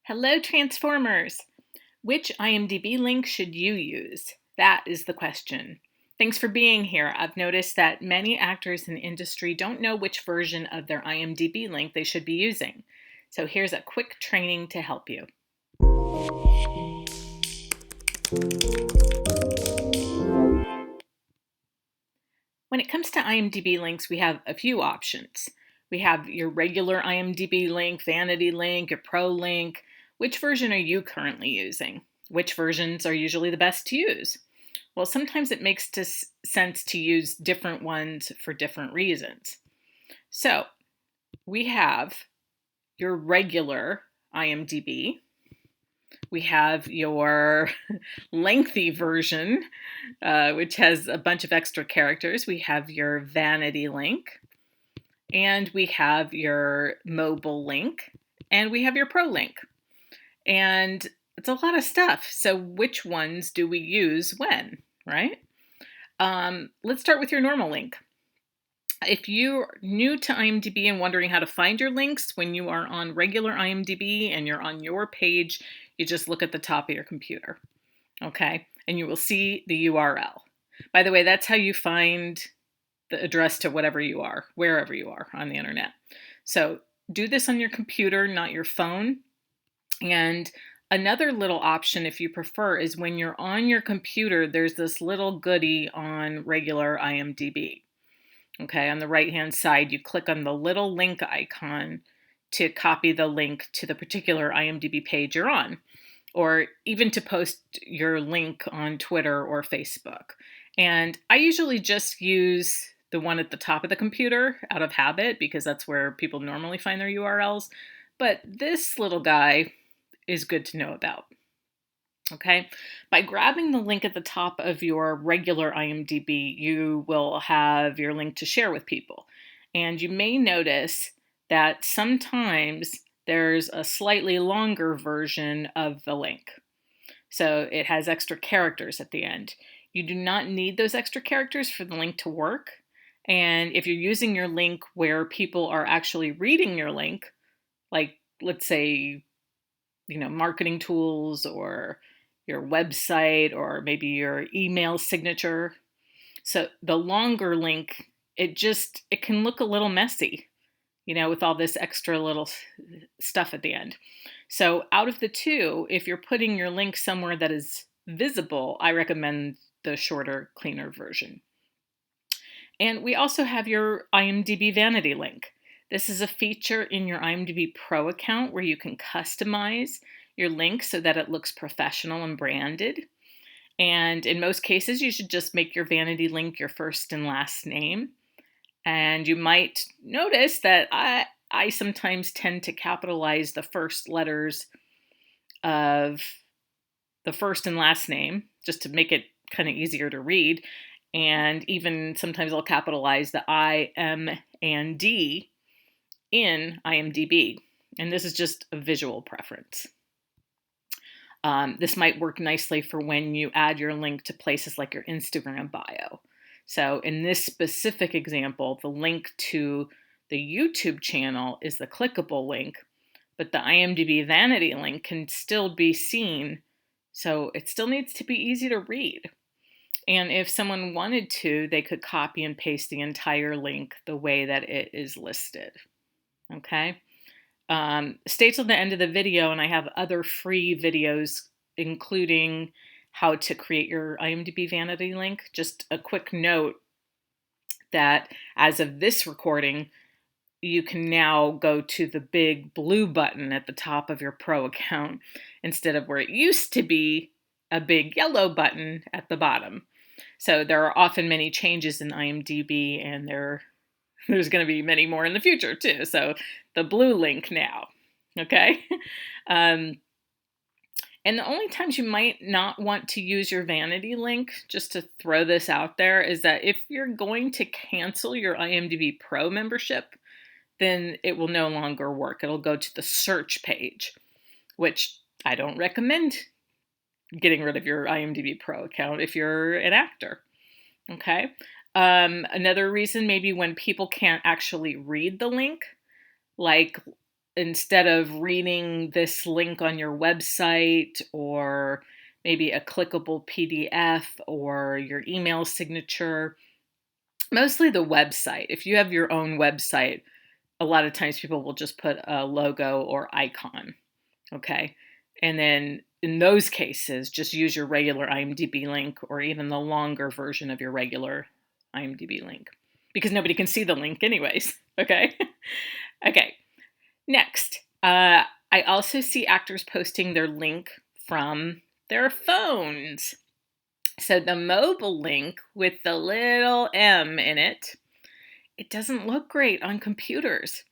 Hello, Transformers! Which IMDb link should you use? That is the question. Thanks for being here. I've noticed that many actors in the industry don't know which version of their IMDb link they should be using. So here's a quick training to help you. When it comes to IMDb links, we have a few options. We have your regular IMDb link, Vanity link, your Pro link. Which version are you currently using? Which versions are usually the best to use? Well, sometimes it makes sense to use different ones for different reasons. So we have your regular IMDb. We have your lengthy version, which has a bunch of extra characters. We have your Vanity link, and we have your mobile link, and we have your Pro link. And it's a lot of stuff. So which ones do we use when, right? Let's start with your normal link. If you're new to IMDb and wondering how to find your links, when you are on regular IMDb and you're on your page, you just look at the top of your computer, okay? And you will see the URL. By the way, that's how you find the address to whatever you are, wherever you are on the internet. So do this on your computer, not your phone. And another little option, if you prefer, is when you're on your computer, there's this little goodie on regular IMDb. Okay, on the right-hand side, you click on the little link icon to copy the link to the particular IMDb page you're on, or even to post your link on Twitter or Facebook. And I usually just use the one at the top of the computer out of habit because that's where people normally find their URLs. But this little guy is good to know about. Okay, by grabbing the link at the top of your regular IMDb, you will have your link to share with people. And you may notice that sometimes there's a slightly longer version of the link. So it has extra characters at the end. You do not need those extra characters for the link to work. And if you're using your link where people are actually reading your link, like let's say, marketing tools or your website or maybe your email signature. So the longer link, it can look a little messy, with all this extra little stuff at the end. So out of the two, if you're putting your link somewhere that is visible, I recommend the shorter, cleaner version. And we also have your IMDb Vanity link. This is a feature in your IMDbPro account where you can customize your link so that it looks professional and branded. And in most cases, you should just make your Vanity link your first and last name. And you might notice that I sometimes tend to capitalize the first letters of the first and last name just to make it kind of easier to read. And even sometimes I'll capitalize the I, M, and D in IMDb. And this is just a visual preference. This might work nicely for when you add your link to places like your Instagram bio. So in this specific example, the link to the YouTube channel is the clickable link, but the IMDb Vanity link can still be seen. So it still needs to be easy to read. And if someone wanted to, they could copy and paste the entire link the way that it is listed. Okay? Stay till the end of the video, and I have other free videos, including how to create your IMDb Vanity link. Just a quick note that as of this recording, you can now go to the big blue button at the top of your Pro account instead of where it used to be a big yellow button at the bottom. So there are often many changes in IMDb, and there's going to be many more in the future too. So the blue link now, okay? And the only times you might not want to use your Vanity link, just to throw this out there, is that if you're going to cancel your IMDb Pro membership, then it will no longer work. It'll go to the search page, which I don't recommend getting rid of your IMDb Pro account if you're an actor, okay? Another reason, maybe when people can't actually read the link, like instead of reading this link on your website or maybe a clickable PDF or your email signature, mostly the website. If you have your own website, a lot of times people will just put a logo or icon, okay? And then in those cases, just use your regular IMDb link or even the longer version of your regular IMDb link because nobody can see the link anyways, okay? Okay, next. I also see actors posting their link from their phones. So the mobile link with the little M in it, it doesn't look great on computers.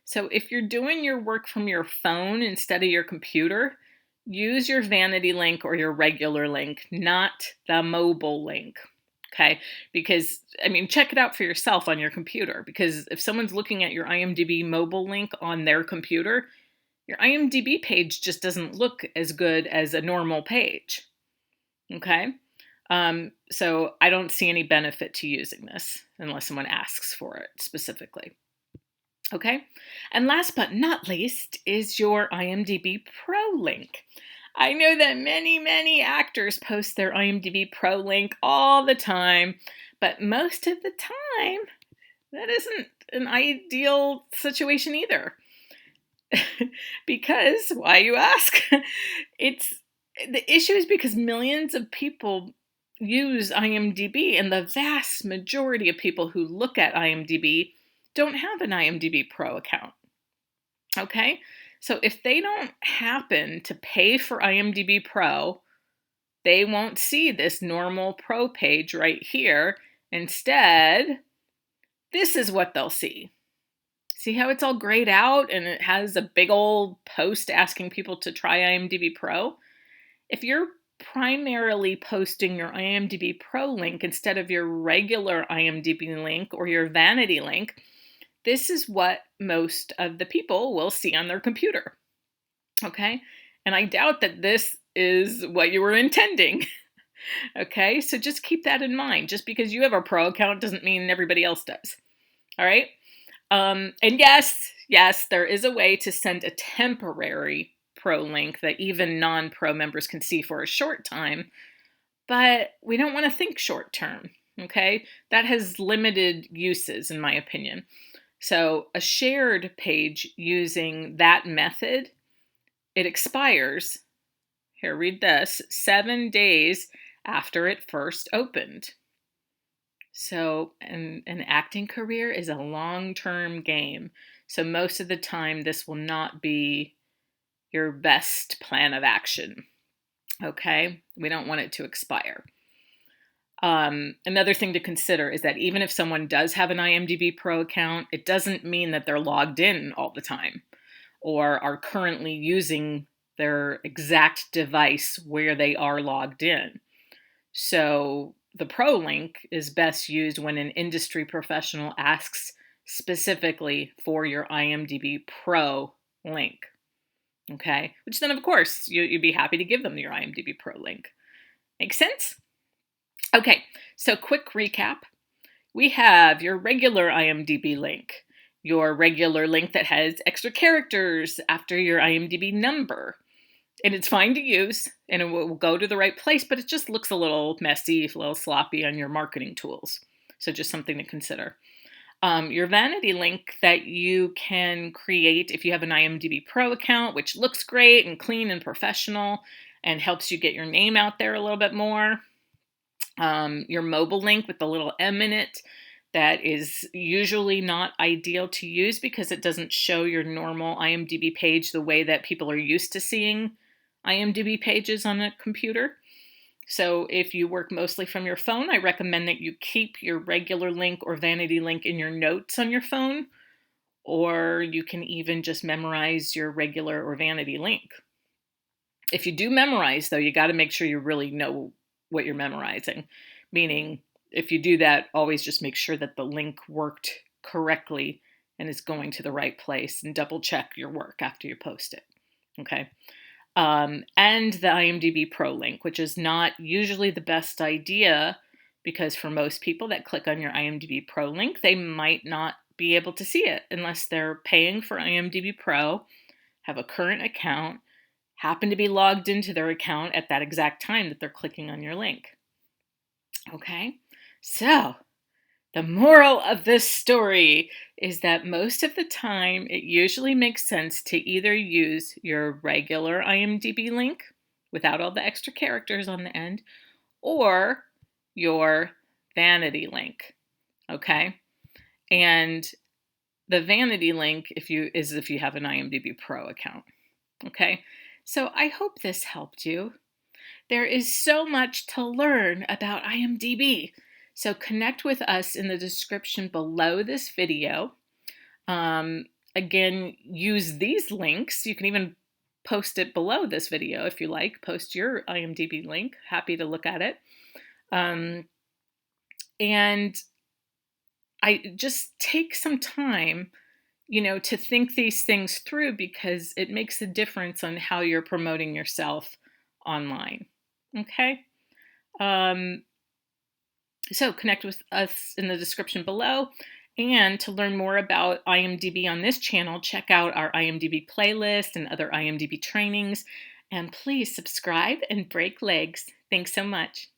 So if you're doing your work from your phone instead of your computer, use your Vanity link or your regular link, not the mobile link. Okay, because check it out for yourself on your computer, because if someone's looking at your IMDb mobile link on their computer, your IMDb page just doesn't look as good as a normal page. Okay, so I don't see any benefit to using this unless someone asks for it specifically. Okay, and last but not least is your IMDbPro link. I know that many actors post their IMDbPro link all the time, but most of the time, that isn't an ideal situation either. Because, why you ask? The issue is because millions of people use IMDb, and the vast majority of people who look at IMDb don't have an IMDbPro account. Okay? So if they don't happen to pay for IMDbPro, they won't see this normal Pro page right here. Instead, this is what they'll see. See how it's all grayed out and it has a big old post asking people to try IMDbPro? If you're primarily posting your IMDbPro link instead of your regular IMDb link or your Vanity link, this is what most of the people will see on their computer. Okay? And I doubt that this is what you were intending. Okay? So just keep that in mind. Just because you have a pro account doesn't mean everybody else does. All right? And yes, there is a way to send a temporary pro link that even non-pro members can see for a short time, but we don't want to think short term, okay? That has limited uses, in my opinion. So a shared page using that method, it expires, here, read this, 7 days after it first opened. So an acting career is a long-term game. So most of the time, this will not be your best plan of action. Okay? We don't want it to expire. Another thing to consider is that even if someone does have an IMDbPro account, it doesn't mean that they're logged in all the time or are currently using their exact device where they are logged in. So the Pro link is best used when an industry professional asks specifically for your IMDbPro link. Okay, which then of course you'd be happy to give them your IMDbPro link. Make sense? Okay, so quick recap. We have your regular IMDb link, your regular link that has extra characters after your IMDb number. And it's fine to use, and it will go to the right place, but it just looks a little messy, a little sloppy on your marketing tools. So just something to consider. Your Vanity link that you can create if you have an IMDbPro account, which looks great and clean and professional and helps you get your name out there a little bit more. Your mobile link with the little M in it, that is usually not ideal to use because it doesn't show your normal IMDb page the way that people are used to seeing IMDb pages on a computer. So if you work mostly from your phone, I recommend that you keep your regular link or Vanity link in your notes on your phone, or you can even just memorize your regular or Vanity link. If you do memorize, though, you got to make sure you really know what you're memorizing. Meaning, if you do that, always just make sure that the link worked correctly and is going to the right place, and double check your work after you post it. Okay? And the IMDbPro link, which is not usually the best idea because for most people that click on your IMDbPro link, they might not be able to see it unless they're paying for IMDb Pro, have a current account, happen to be logged into their account at that exact time that they're clicking on your link. Okay, so the moral of this story is that most of the time it usually makes sense to either use your regular IMDb link without all the extra characters on the end, or your vanity link. Okay, and the vanity link is if you have an IMDb Pro account. Okay, so I hope this helped you. There is so much to learn about IMDb. So connect with us in the description below this video. Again, use these links. You can even post it below this video if you like. Post your IMDb link. Happy to look at it. And I just take some time, to think these things through, because it makes a difference on how you're promoting yourself online. Okay? So connect with us in the description below. And to learn more about IMDb on this channel, check out our IMDb playlist and other IMDb trainings. And please subscribe and break legs. Thanks so much.